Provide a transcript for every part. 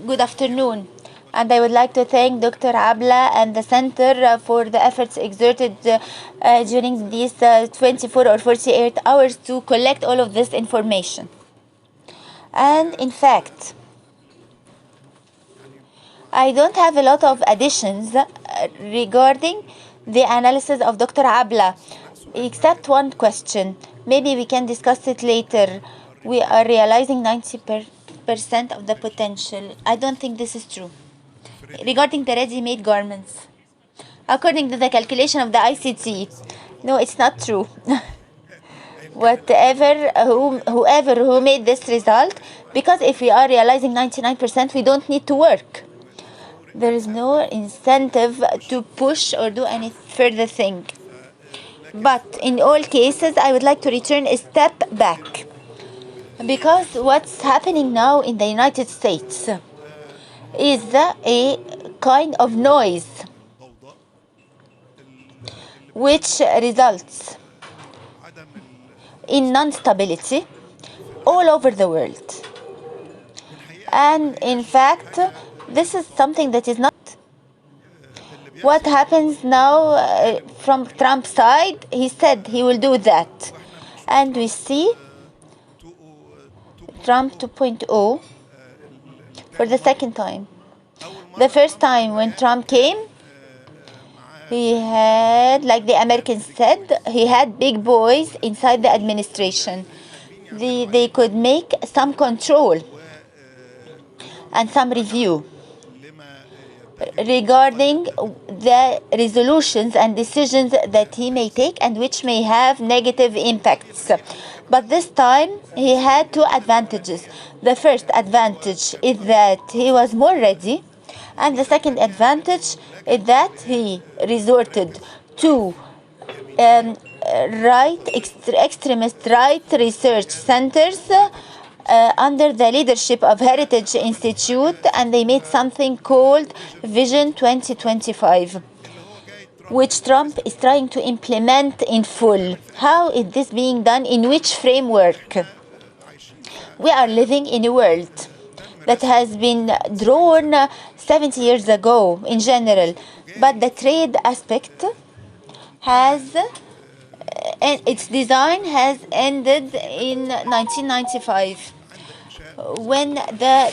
Good afternoon. And I would like to thank Dr. Abla and the Center for the efforts exerted during these 24 or 48 hours to collect all of this information. And in fact, I don't have a lot of additions regarding the analysis of Dr. Abla, except one question. Maybe we can discuss it later. We are realizing 90% of the potential. I don't think this is true. Regarding the ready-made garments, according to the calculation of the ICT, no, it's not true. Whoever who made this result, because if we are realizing 99%, we don't need to work. There is no incentive to push or do any further thing. But in all cases, I would like to return a step back. Because what's happening now in the United States is a kind of noise which results in non-stability all over the world. And in fact, this is something that is not what happens now from Trump's side. He said he will do that. And we see Trump 2.0 for the second time. The first time when Trump came, he had, like the Americans said, he had big boys inside the administration. They could make some control and some review regarding the resolutions and decisions that he may take and which may have negative impacts. But this time he had two advantages. The first advantage is that he was more ready, and the second advantage is that he resorted to extremist right research centers under the leadership of Heritage Institute, and they made something called Vision 2025, which Trump is trying to implement in full. How is this being done? In which framework? We are living in a world that has been drawn 70 years ago in general, but the trade aspect has, and its design has ended in 1995. When the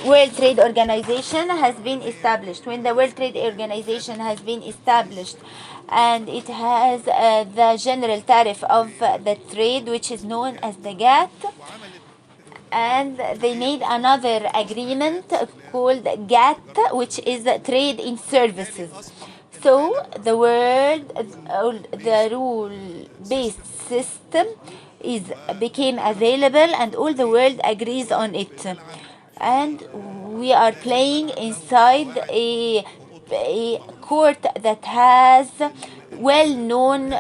World Trade Organization has been established, and it has the general tariff of the trade, which is known as the GATT, and they made another agreement called GATT, which is trade in services. So the rule-based system became available, and all the world agrees on it. And we are playing inside a court that has well-known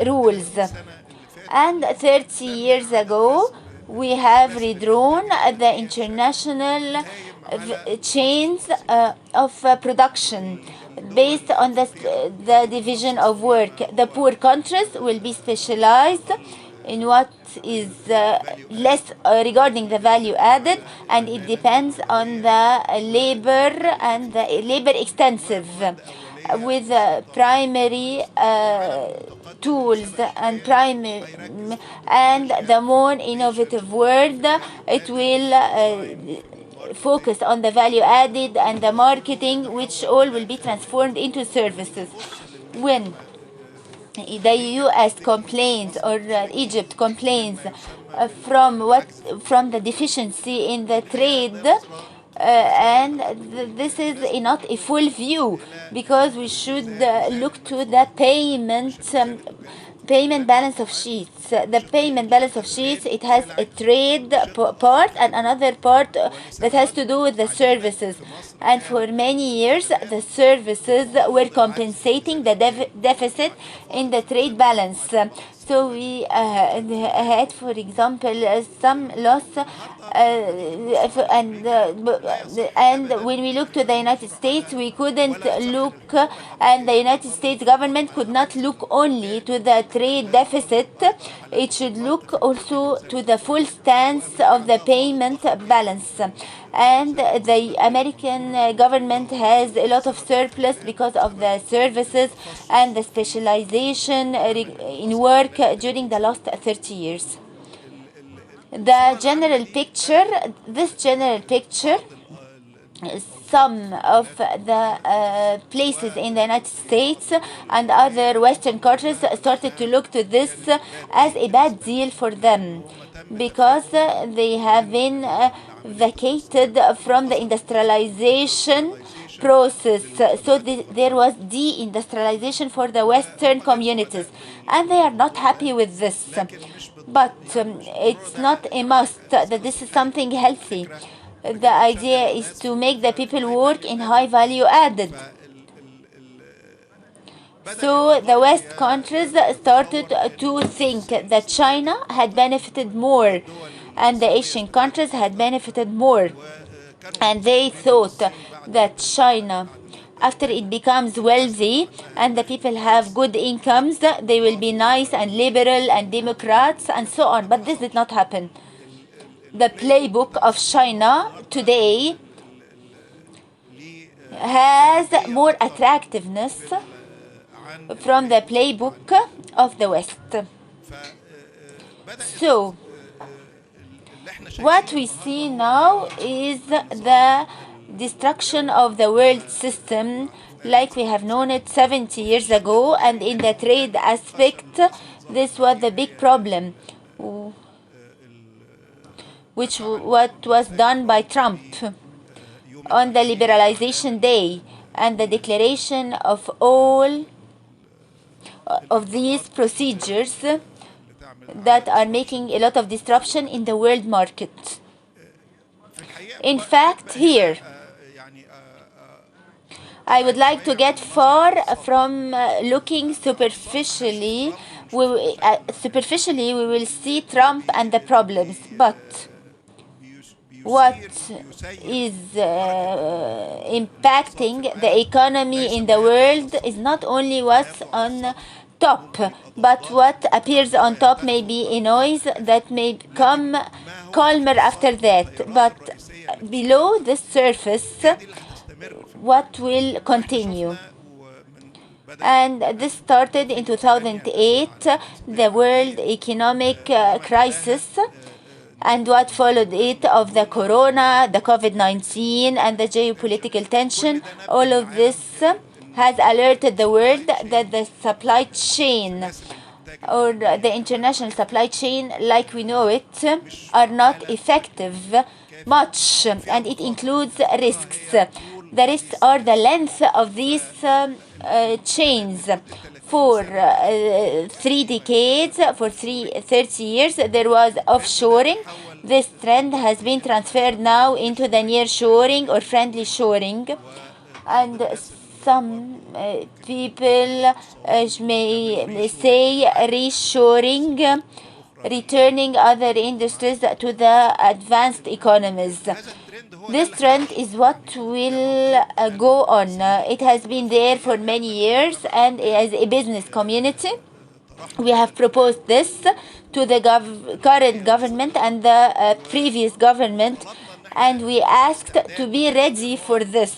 rules. And 30 years ago, we have redrawn the international chains of production based on the division of work. The poor countries will be specialized in what is less regarding the value added, and it depends on the labor and the labor extensive with primary tools and the more innovative world, it will focus on the value added and the marketing, which all will be transformed into services. When the US complains or Egypt complains from the deficiency in the trade, and this is not a full view, because we should look to the payment balance of sheets. The payment balance of sheets, it has a trade part and another part that has to do with the services. And for many years, the services were compensating the deficit in the trade balance. So we had, for example, some loss and when we look to the United States, we couldn't look, and the United States government could not look only to the trade deficit. It should look also to the full stance of the payment balance. And the American government has a lot of surplus because of the services and the specialization in work during the last 30 years. The general picture, this general picture, some of the places in the United States and other Western countries started to look to this as a bad deal for them, because they have been vacated from the industrialization process. So there was deindustrialization for the Western communities, and they are not happy with this. But it's not a must that this is something healthy. The idea is to make the people work in high value added. So the West countries started to think that China had benefited more and the Asian countries had benefited more. And they thought that China, after it becomes wealthy and the people have good incomes, they will be nice and liberal and Democrats and so on. But this did not happen. The playbook of China today has more attractiveness from the playbook of the West. So what we see now is the destruction of the world system like we have known it 70 years ago, and in the trade aspect this was the big problem, which what was done by Trump on the liberalization day and the declaration of all of these procedures that are making a lot of disruption in the world market. In fact, here I would like to get far from looking superficially. We will see Trump and the problems, but what is impacting the economy in the world is not only what's on top, but what appears on top may be a noise that may become calmer after that. But below the surface, what will continue? And this started in 2008, the world economic crisis, and what followed it of the corona, the COVID-19, and the geopolitical tension. All of this has alerted the world that the supply chain, or the international supply chain like we know it, are not effective much, and it includes risks. The risks are the length of these chains. For 3 decades, for 30 years, there was offshoring. This trend has been transferred now into the nearshoring or friendly shoring. And some people may say reshoring, returning other industries to the advanced economies. This trend is what will go on. It has been there for many years, and as a business community, we have proposed this to the current government and the previous government, and we asked to be ready for this,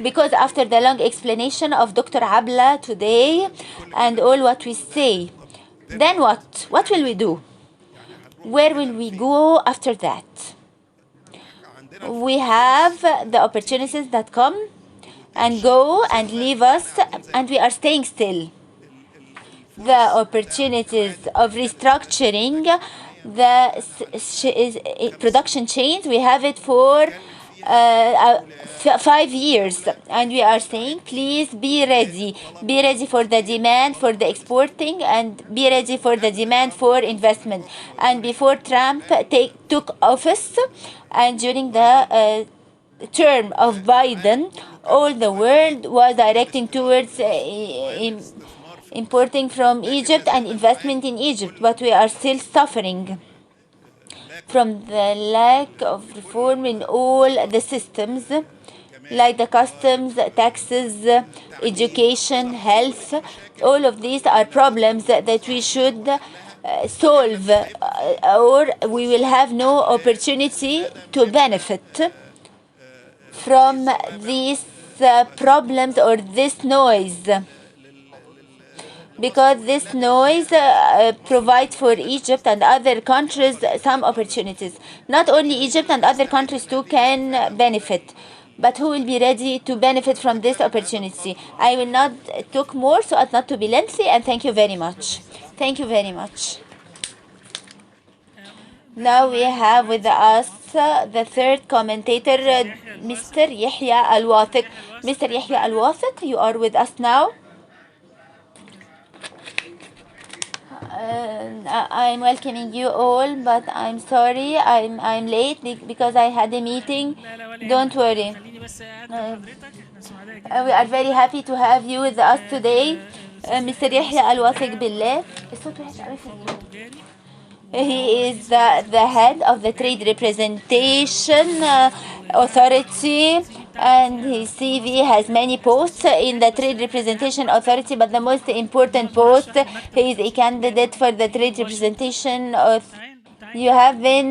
because after the long explanation of Dr. Abla today and all what we say, then what? What will we do? Where will we go after that? We have the opportunities that come and go and leave us, and we are staying still. The opportunities of restructuring the production chains, we have it for 5 years, and we are saying, please be ready for the demand for the exporting, and be ready for the demand for investment. And before Trump took office, and during the term of Biden, all the world was directing towards importing from Egypt and investment in Egypt, but we are still suffering. from the lack of reform in all the systems, like the customs, taxes, education, health. All of these are problems that we should solve, or we will have no opportunity to benefit from these problems or this noise, because this noise provides for Egypt and other countries some opportunities. Not only Egypt and other countries too can benefit, but who will be ready to benefit from this opportunity? I will not talk more so as not to be lengthy, and thank you very much. Thank you very much. Now we have with us the third commentator, Mr. Yahya Elwathik. Mr. Yahya Elwathik, you are with us now. I'm welcoming you all, but I'm sorry I'm late because I had a meeting. Don't worry. We are very happy to have you with us today, Mr. Yahya Elwathik Bellah. He is the head of the Trade Representation Authority, and his CV has many posts in the Trade Representation Authority, but the most important post, he is a candidate for the Trade Representation Authority. You have been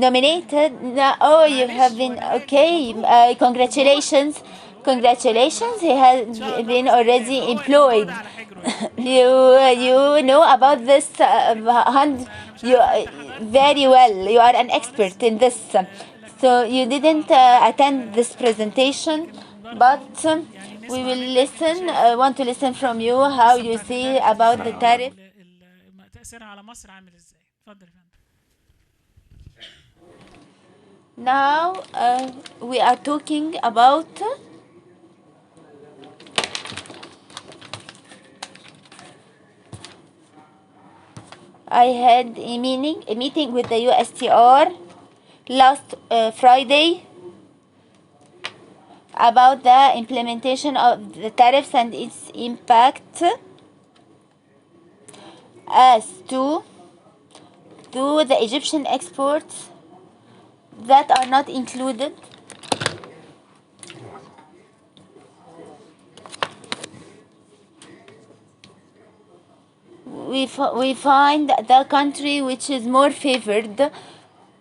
nominated. Oh, you have been, okay. Congratulations. Congratulations. He has been already employed. you know about this you very well. You are an expert in this. So you didn't attend this presentation, but we will listen. Want to listen from you how you see about the tariff. Now we are talking about I had a meeting with the USTR last Friday about the implementation of the tariffs and its impact as to the Egyptian exports that are not included. We find the country which is more favored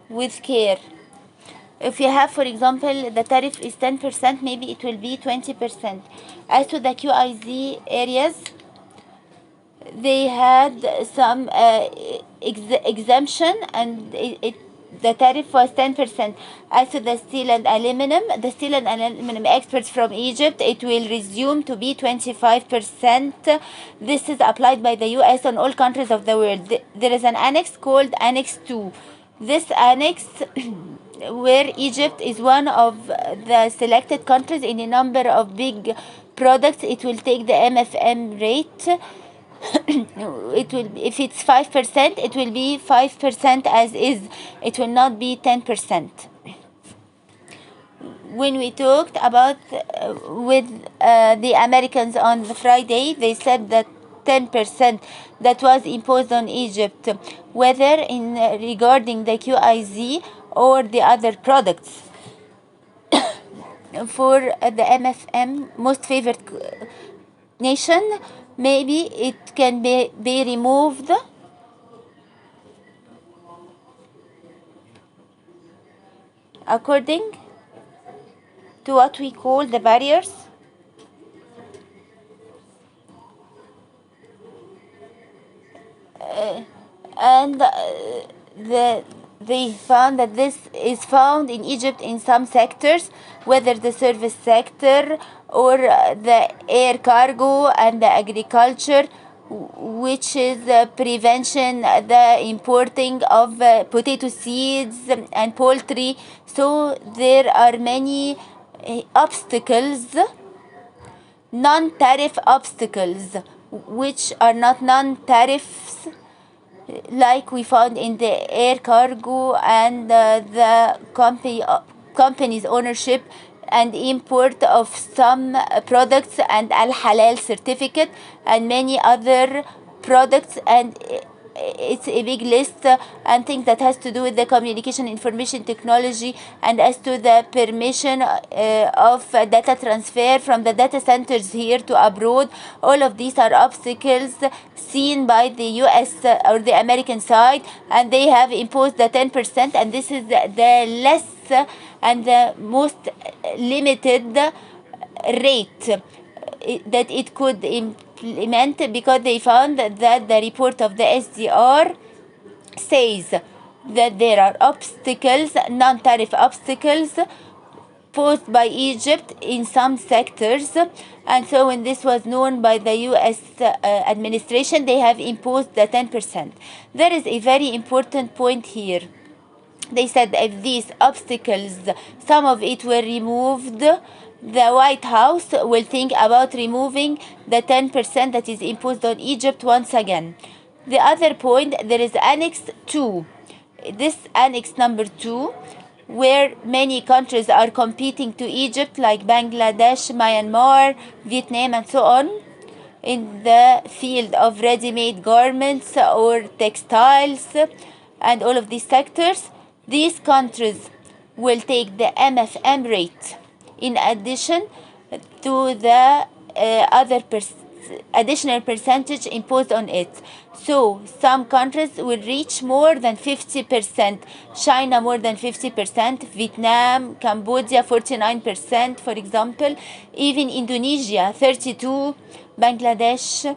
with care. If you have, for example, the tariff is 10%, maybe it will be 20%. As to the QIZ areas, they had some exemption, and the tariff was 10%. As to the steel and aluminum exports from Egypt, it will resume to be 25%. This is applied by the US on all countries of the world. There is an annex called Annex 2. This annex, where Egypt is one of the selected countries in a number of big products, it will take the MFM rate. It will, if it's 5%, it will be 5% as is. It will not be 10%. When we talked about with the Americans on the Friday, they said that 10% that was imposed on Egypt, whether in regarding the QIZ or the other products, for the MFM, most favored nation, maybe it can be removed according to what we call the barriers. And they found that this is found in Egypt in some sectors, whether the service sector or the air cargo and the agriculture, which is prevention, the importing of potato seeds and poultry. So there are many obstacles, non-tariff obstacles, which are not non-tariffs, like we found in the air cargo and the company's ownership and import of some products and al-halal certificate and many other products, and it's a big list, and things that has to do with the communication information technology, and as to the permission of data transfer from the data centers here to abroad. All of these are obstacles seen by the US or the American side, and they have imposed the 10%, and this is the less and the most limited rate that it could implement, because they found that the report of the SDR says that there are obstacles, non-tariff obstacles posed by Egypt in some sectors, and so when this was known by the US administration, they have imposed the 10%. There is a very important point here. They said if these obstacles, some of it were removed, the White House will think about removing the 10% that is imposed on Egypt once again. The other point, there is Annex 2. This Annex number 2, where many countries are competing to Egypt, like Bangladesh, Myanmar, Vietnam, and so on, in the field of ready-made garments or textiles and all of these sectors. These countries will take the MFM rate in addition to the additional percentage imposed on it. So some countries will reach more than 50%, China more than 50%, Vietnam, Cambodia 49%, for example, even Indonesia 32%, Bangladesh,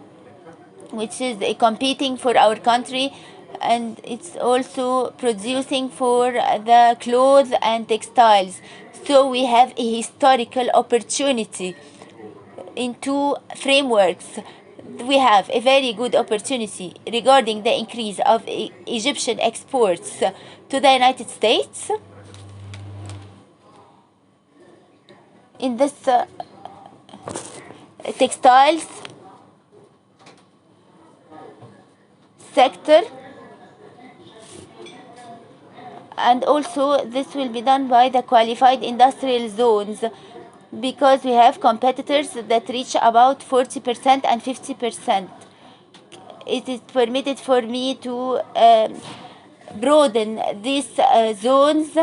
which is competing for our country, and it's also producing for the clothes and textiles. So we have a historical opportunity in two frameworks. We have a very good opportunity regarding the increase of Egyptian exports to the United States. In this textiles sector, and also this will be done by the qualified industrial zones, because we have competitors that reach about 40% and 50%. It is permitted for me to broaden these zones.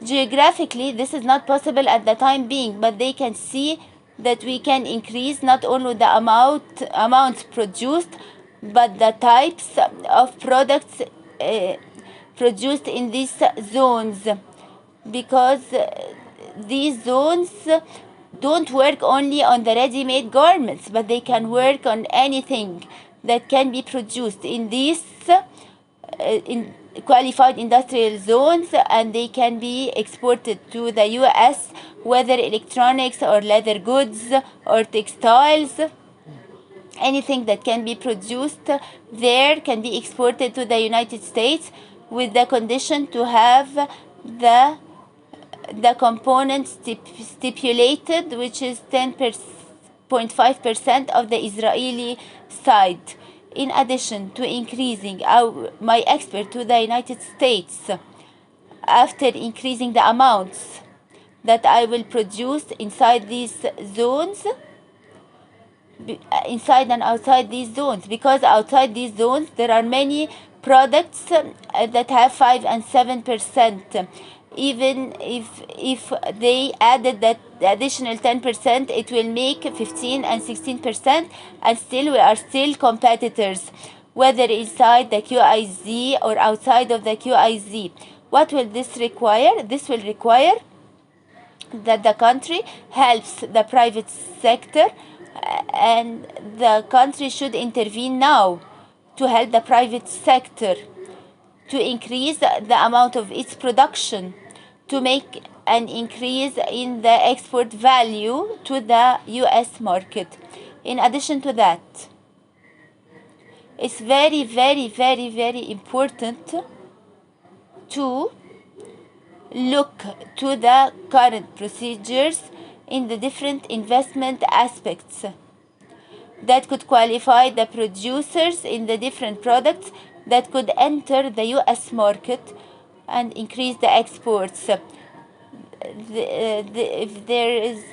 Geographically, this is not possible at the time being, but they can see that we can increase not only the amounts produced, but the types of products produced in these zones, because these zones don't work only on the ready-made garments, but they can work on anything that can be produced in these in qualified industrial zones, and they can be exported to the US, whether electronics or leather goods or textiles. Anything that can be produced there can be exported to the United States, with the condition to have the component stipulated, which is 10.5% of the Israeli side. In addition to increasing my export to the United States, after increasing the amounts that I will produce inside these zones, inside and outside these zones, because outside these zones there are many products that have 5 and 7%. Even if they added that additional 10%, it will make 15 and 16%, and still we are still competitors, whether inside the QIZ or outside of the QIZ. What will this require? This will require that the country helps the private sector, and the country should intervene now to help the private sector to increase the amount of its production, to make an increase in the export value to the US market. In addition to that, it's very, very, very, very important to look to the current procedures in the different investment aspects that could qualify the producers in the different products that could enter the US market and increase the exports. If there is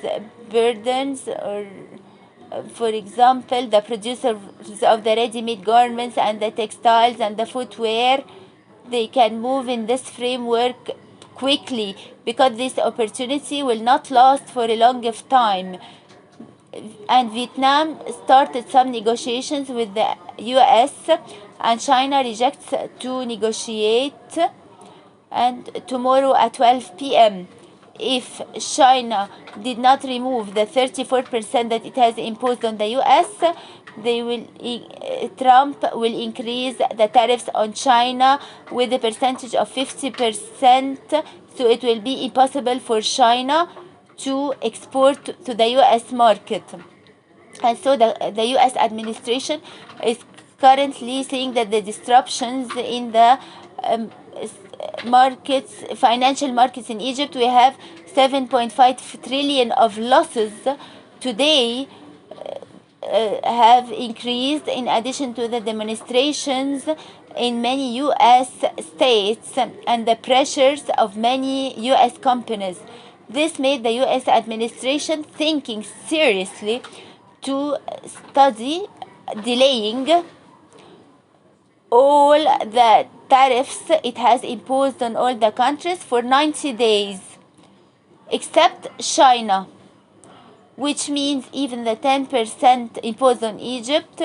burdens or For example, the producers of the ready-made garments and the textiles and the footwear, they can move in this framework quickly because this opportunity will not last for a long of time. And Vietnam started some negotiations with the US, and China rejects to negotiate. And tomorrow at 12 p.m., if China did not remove the 34% that it has imposed on the US, Trump will increase the tariffs on China with a percentage of 50%, so it will be impossible for China to export to the US market. And so the US administration is currently saying that the disruptions in the financial markets in Egypt, we have 7.5 trillion of losses today, have increased in addition to the demonstrations in many US states and the pressures of many US companies. This made the US administration thinking seriously to study delaying all the tariffs it has imposed on all the countries for 90 days, except China, which means even the 10% imposed on Egypt,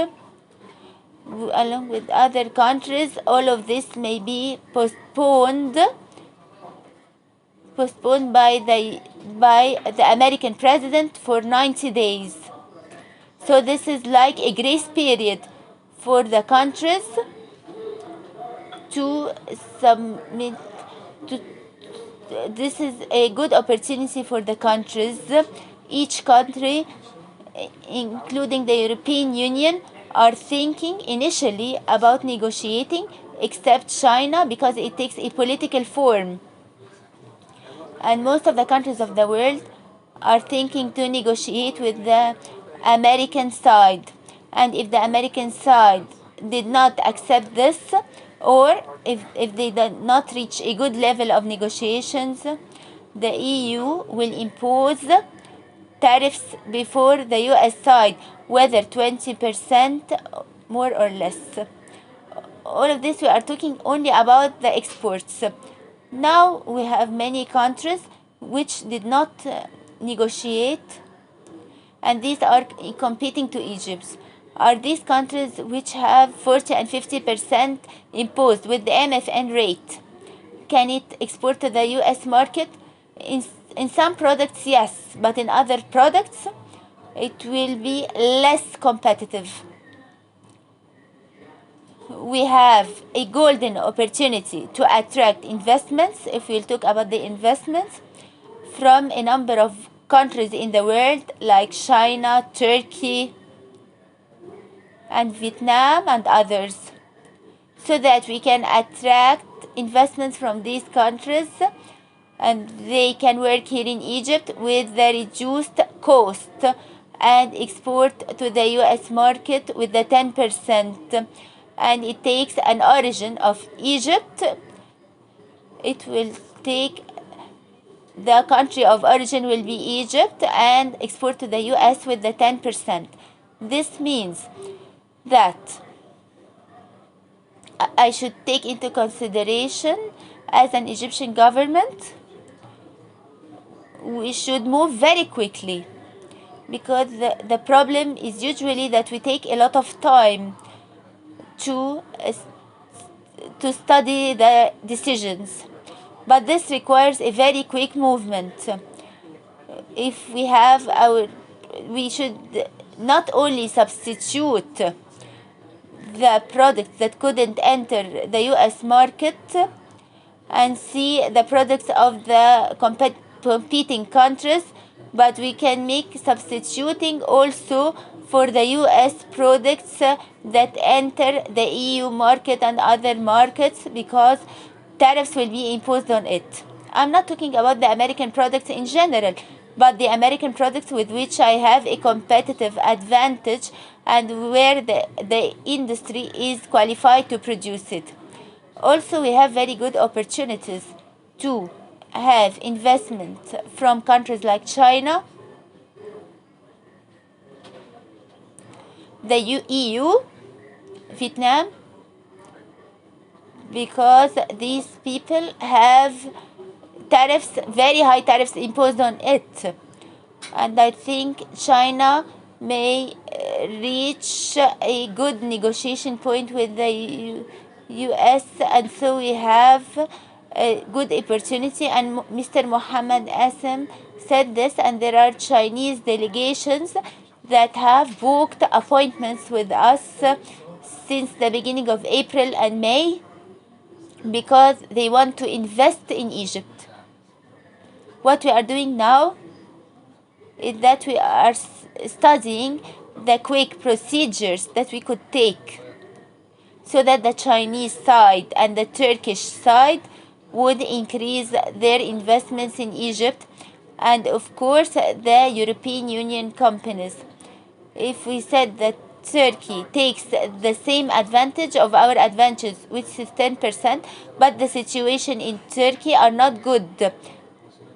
along with other countries, all of this may be postponed by the American president for 90 days. So this is like a grace period for the countries to submit to. This is a good opportunity for the countries. Each country, including the European Union, are thinking initially about negotiating, except China, because it takes a political form. And most of the countries of the world are thinking to negotiate with the American side. And if the American side did not accept this, or if they did not reach a good level of negotiations, the EU will impose tariffs before the US side, whether 20% more or less. All of this, we are talking only about the exports. Now we have many countries which did not negotiate, and these are competing to Egypt. Are these countries which have 40 and 50% imposed with the MFN rate? Can it export to the US market? In some products, yes, but in other products, it will be less competitive. We have a golden opportunity to attract investments, if we'll talk about the investments, from a number of countries in the world like China, Turkey, and Vietnam and others, so that we can attract investments from these countries and they can work here in Egypt with the reduced cost and export to the US market with the 10%. And it takes an origin of Egypt. It will take the country of origin will be Egypt and export to the US with the 10%. This means that I should take into consideration as an Egyptian government, we should move very quickly, because the problem is usually that we take a lot of time to study the decisions, but this requires a very quick movement. If we should not only substitute the products that couldn't enter the US market and see the products of the competing countries, but we can make substituting also for the US products that enter the EU market and other markets, because tariffs will be imposed on it. I'm not talking about the American products in general, but the American products with which I have a competitive advantage and where the industry is qualified to produce it. Also, we have very good opportunities to have investment from countries like China, the EU, Vietnam, because these people have tariffs, very high tariffs imposed on it. And I think China may reach a good negotiation point with the US, and so we have a good opportunity. And Mr. Mohamed Kassem said this, and there are Chinese delegations that have booked appointments with us since the beginning of April and May because they want to invest in Egypt. What we are doing now is that we are studying the quick procedures that we could take so that the Chinese side and the Turkish side would increase their investments in Egypt, and of course the European Union companies. If we said that Turkey takes the same advantage of our advantage, which is 10%, but the situation in Turkey are not good.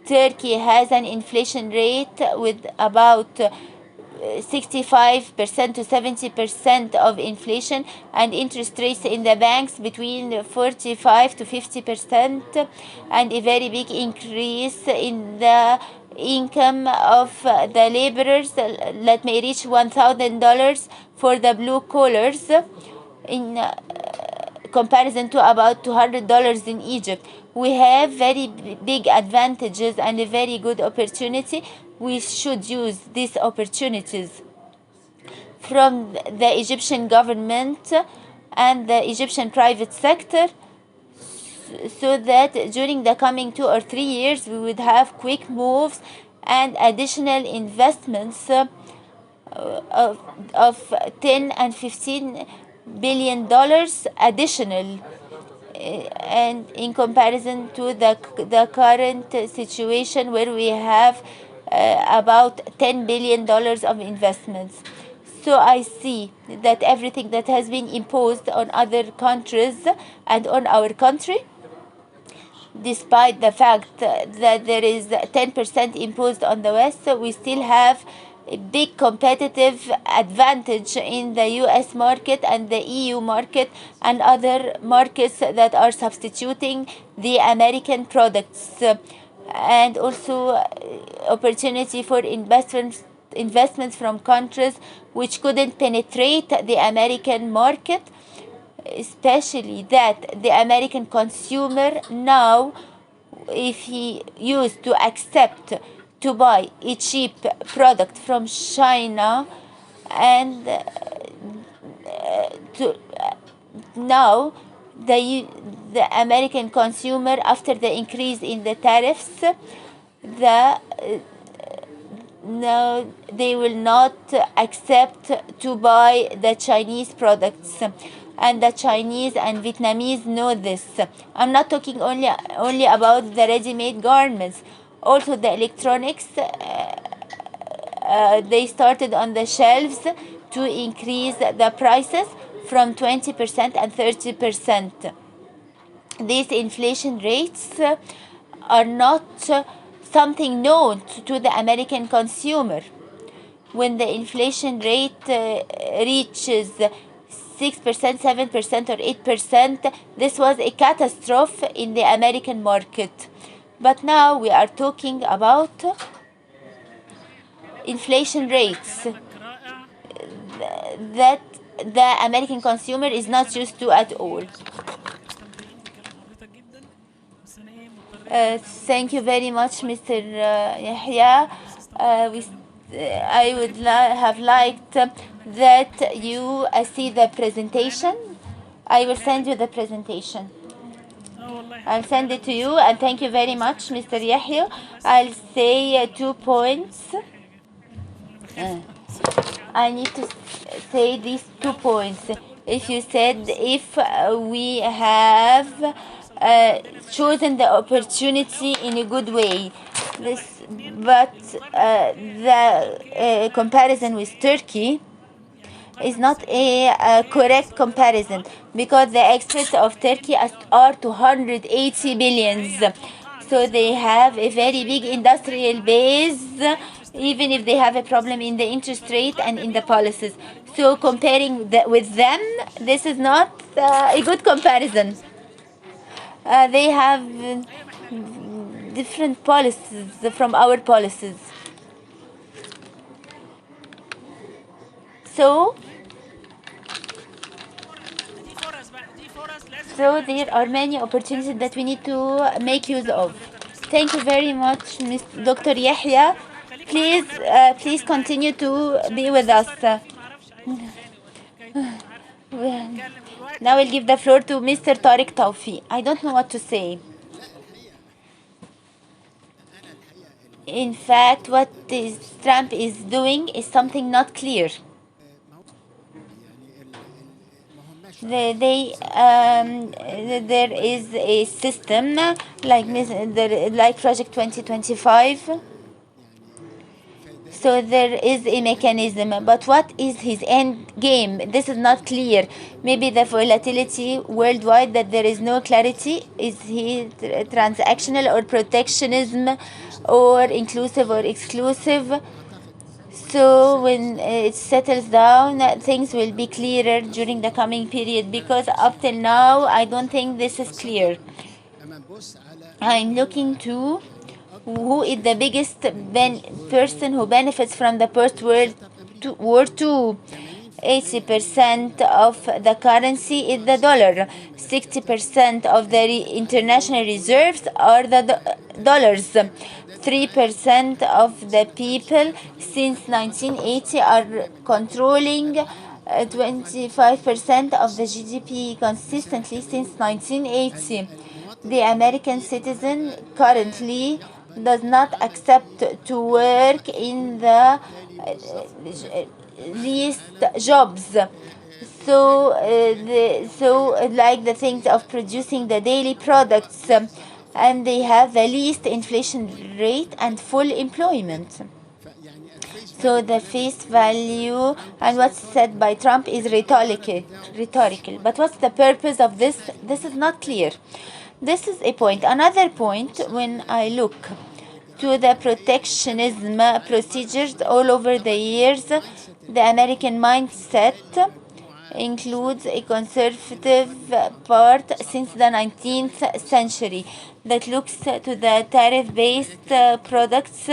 Turkey has an inflation rate with about 65% to 70% of inflation, and interest rates in the banks between 45 to 50%, and a very big increase in the income of the laborers that may reach $1,000 for the blue collars in comparison to about $200 in Egypt. We have very big advantages and a very good opportunity. We should use these opportunities from the Egyptian government and the Egyptian private sector so that during the coming 2 or 3 years we would have quick moves and additional investments of 10 and 15 billion dollars additional, and in comparison to the current situation where we have about $10 billion of investments. So I see that everything that has been imposed on other countries and on our country, despite the fact that there is 10% imposed on the West, we still have a big competitive advantage in the US market and the EU market and other markets that are substituting the American products, and also opportunity for investments from countries which couldn't penetrate the American market, especially that the American consumer now, if he used to accept to buy a cheap product from China, and now the American consumer, after the increase in the tariffs, no, they will not accept to buy the Chinese products, and the Chinese and Vietnamese know this. I'm not talking only about the ready-made garments. Also the electronics, they started on the shelves to increase the prices from 20% and 30%. These inflation rates are not something known to the American consumer. When the inflation rate reaches 6%, 7%, or 8%, this was a catastrophe in the American market. But now we are talking about inflation rates that the American consumer is not used to at all. Thank you very much, Mr. Yahya. I would have liked that you see the presentation. I will send you the presentation. I'll send it to you, and thank you very much, Mr. Yahya. I'll say 2 points. I need to say these 2 points. If you said if we have chosen the opportunity in a good way, but the comparison with Turkey is not a correct comparison, because the exports of Turkey are 280 billions. So they have a very big industrial base, even if they have a problem in the interest rate and in the policies. So comparing with them, this is not a good comparison. They have different policies from our policies. So there are many opportunities that we need to make use of. Thank you very much, Dr. Yahya. Please continue to be with us. Now I'll give the floor to Mr. Tarek Tawfik. I don't know what to say. In fact, what Trump is doing is something not clear. There is a system like Project 2025. So there is a mechanism, but what is his end game? This is not clear. Maybe the volatility worldwide, that there is no clarity. Is he transactional or protectionism, or inclusive or exclusive? So when it settles down, things will be clearer during the coming period, because up till now, I don't think this is clear. I'm looking to who is the biggest person who benefits from the post-World War II. 80% of the currency is the dollar. 60% of the international reserves are the dollars. 3% of the people since 1980 are controlling 25% of the GDP consistently since 1980. The American citizen currently does not accept to work in the least jobs. So like the things of producing the daily products, and they have the least inflation rate and full employment. So the face value and what's said by Trump is rhetorical. But what's the purpose of this? This is not clear. This is a point. Another point, when I look to the protectionism procedures all over the years, the American mindset includes a conservative part since the 19th century that looks to the tariff-based products.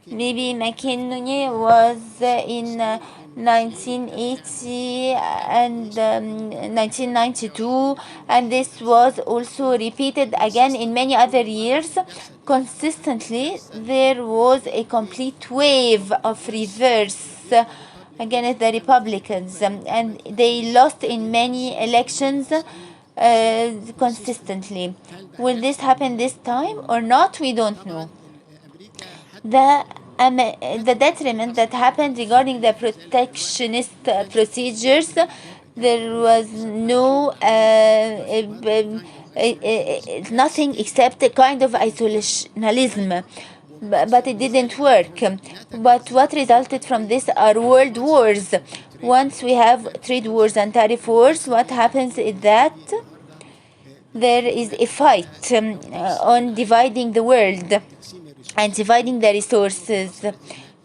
Maybe McKinney was in 1980 and 1992, and this was also repeated again in many other years. Consistently, there was a complete wave of reverse against the Republicans, and they lost in many elections consistently. Will this happen this time or not? We don't know. The detriment that happened regarding the protectionist procedures, there was no nothing except a kind of isolationism, but it didn't work. But what resulted from this are world wars. Once we have trade wars and tariff wars, what happens is that there is a fight on dividing the world and dividing the resources.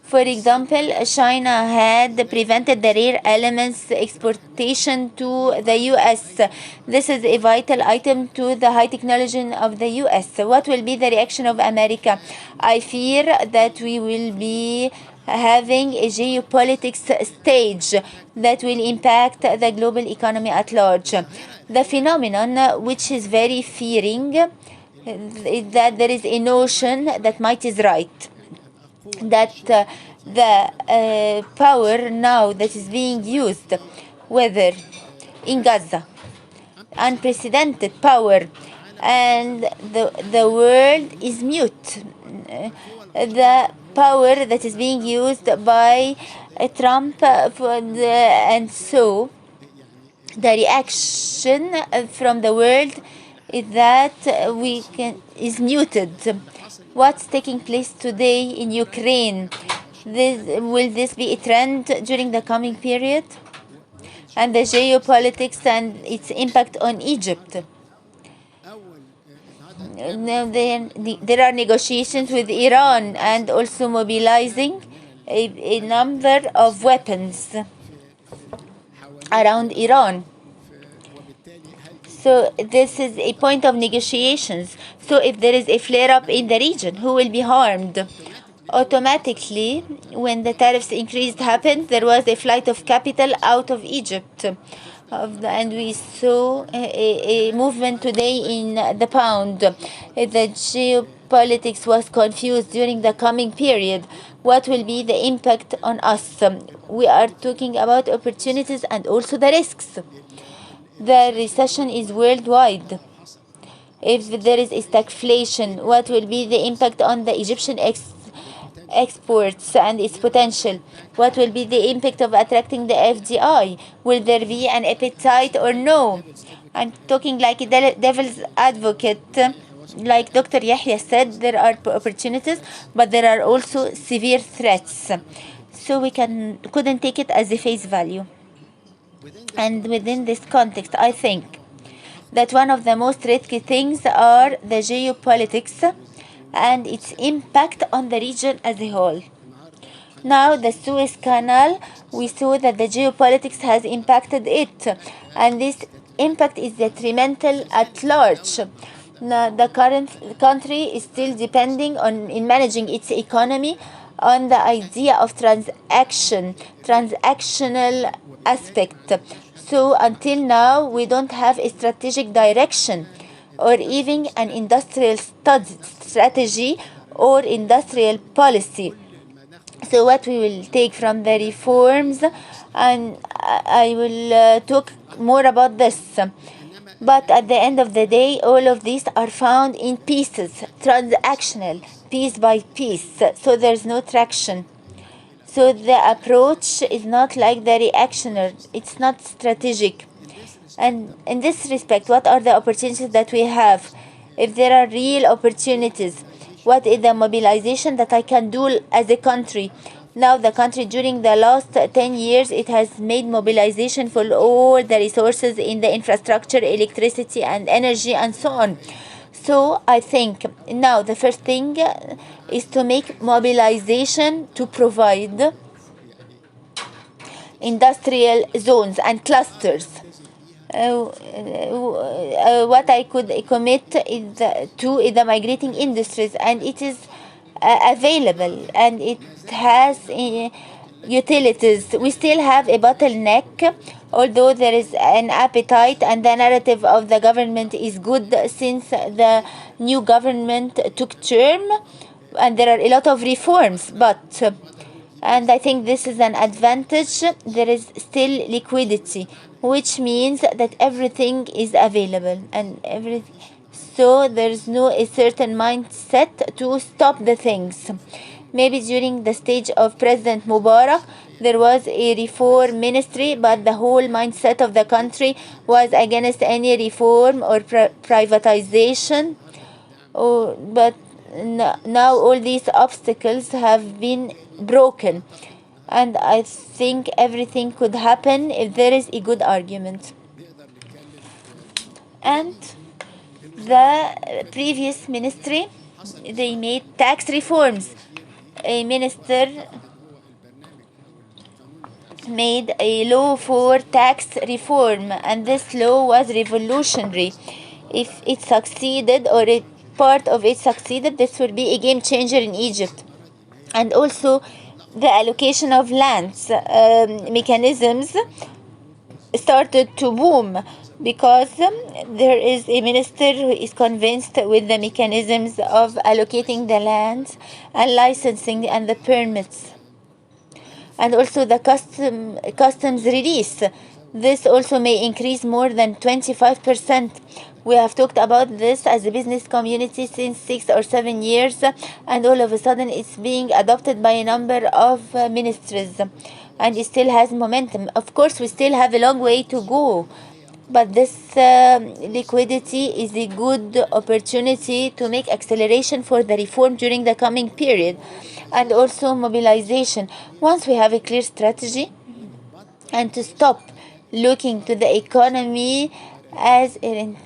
For example, China had prevented the rare elements exportation to the US. This is a vital item to the high technology of the US. What will be the reaction of America? I fear that we will be having a geopolitics stage that will impact the global economy at large. The phenomenon which is very fearing is that there is a notion that might is right, that the power now that is being used, whether in Gaza, unprecedented power, and the world is mute. The power that is being used by Trump and so the reaction from the world is that is muted. What's taking place today in Ukraine? Will this be a trend during the coming period? And the geopolitics and its impact on Egypt. now there are negotiations with Iran and also mobilizing a number of weapons around Iran. So this is a point of negotiations. So if there is a flare-up in the region, who will be harmed? Automatically, when the tariffs increased happened, there was a flight of capital out of Egypt. And we saw a movement today in the pound. The geopolitics was confused during the coming period. What will be the impact on us? We are talking about opportunities and also the risks. The recession is worldwide. If there is a stagflation, what will be the impact on the Egyptian exports and its potential? What will be the impact of attracting the FDI? Will there be an appetite or no? I'm talking like a devil's advocate. Like Dr. Yahya said, there are opportunities, but there are also severe threats. So we couldn't take it as a face value. And within this context, I think that one of the most risky things are the geopolitics and its impact on the region as a whole. Now, the Suez Canal, we saw that the geopolitics has impacted it, and this impact is detrimental at large. Now, the current country is still depending on in managing its economy on the idea of transactional aspect. So until now, we don't have a strategic direction or even an industrial strategy or industrial policy. So what we will take from the reforms, and I will talk more about this. But at the end of the day, all of these are found in pieces, transactional, piece by piece. So there's no traction. So the approach is not like the reactionary. It's not strategic. And in this respect, what are the opportunities that we have? If there are real opportunities, what is the mobilization that I can do as a country? Now the country during the last 10 years, it has made mobilization for all the resources in the infrastructure, electricity and energy and so on. So I think now the first thing is to make mobilization to provide industrial zones and clusters. What I could commit is to the migrating industries, and it is available and it has utilities. We still have a bottleneck, although there is an appetite and the narrative of the government is good since the new government took term, and there are a lot of reforms, but and I think this is an advantage. There is still liquidity, which means that everything is available and everything. So there's no a certain mindset to stop the things. Maybe during the stage of President Mubarak, there was a reform ministry, but the whole mindset of the country was against any reform or privatization. But now all these obstacles have been broken, and I think everything could happen if there is a good argument. And the previous ministry, they made tax reforms. A minister made a law for tax reform, and this law was revolutionary. If it succeeded, or a part of it succeeded, this would be a game changer in Egypt. And also the allocation of lands mechanisms started to boom, because there is a minister who is convinced with the mechanisms of allocating the lands and licensing and the permits, and also the customs release. This also may increase more than 25%. We have talked about this as a business community since 6 or 7 years, and all of a sudden it's being adopted by a number of ministries, and it still has momentum. Of course, we still have a long way to go, but this liquidity is a good opportunity to make acceleration for the reform during the coming period, and also mobilization. Once we have a clear strategy, and to stop looking to the economy as an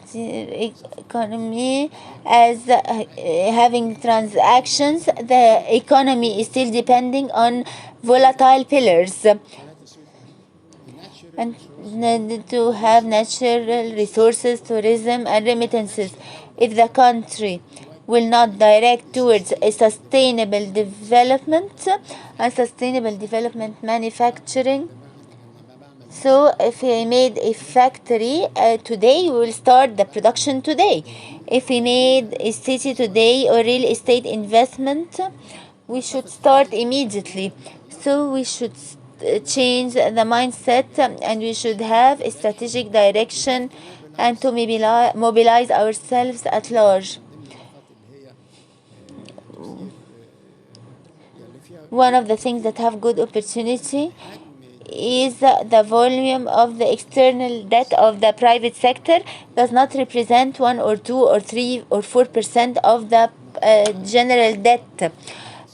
economy, as having transactions. The economy is still depending on volatile pillars, and to have natural resources, tourism, and remittances. If the country will not direct towards a sustainable development and sustainable development manufacturing. So if we made a factory today, we will start the production today. If we made a city today or real estate investment, we should start immediately. So we should change the mindset, and we should have a strategic direction and to mobilize ourselves at large. One of the things that have good opportunity is the volume of the external debt of the private sector does not represent 1 or 2 or 3 or 4% of the general debt.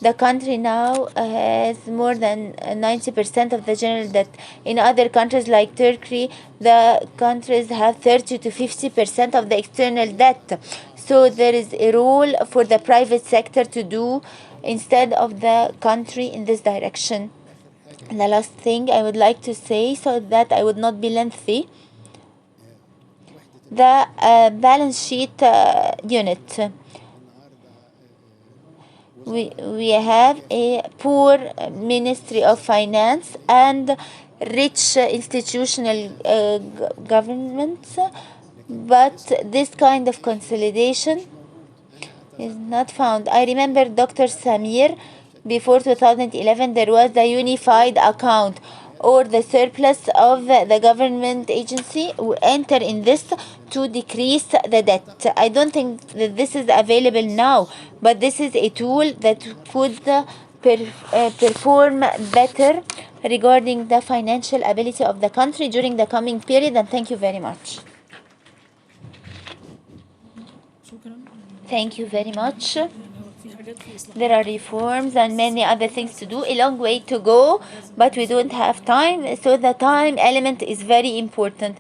The country now has more than 90% of the general debt. In other countries like Turkey, the countries have 30 to 50% of the external debt. So there is a role for the private sector to do instead of the country in this direction. And the last thing I would like to say, so that I would not be lengthy, the balance sheet unit. We have a poor Ministry of Finance and rich institutional governments, but this kind of consolidation is not found. I remember Dr. Samir, before 2011 there was the unified account or the surplus of the government agency who enter in this to decrease the debt. I don't think that this is available now, but this is a tool that could perform better regarding the financial ability of the country during the coming period. And thank you very much. Thank you very much. There are reforms and many other things to do, a long way to go, but we don't have time, so the time element is very important.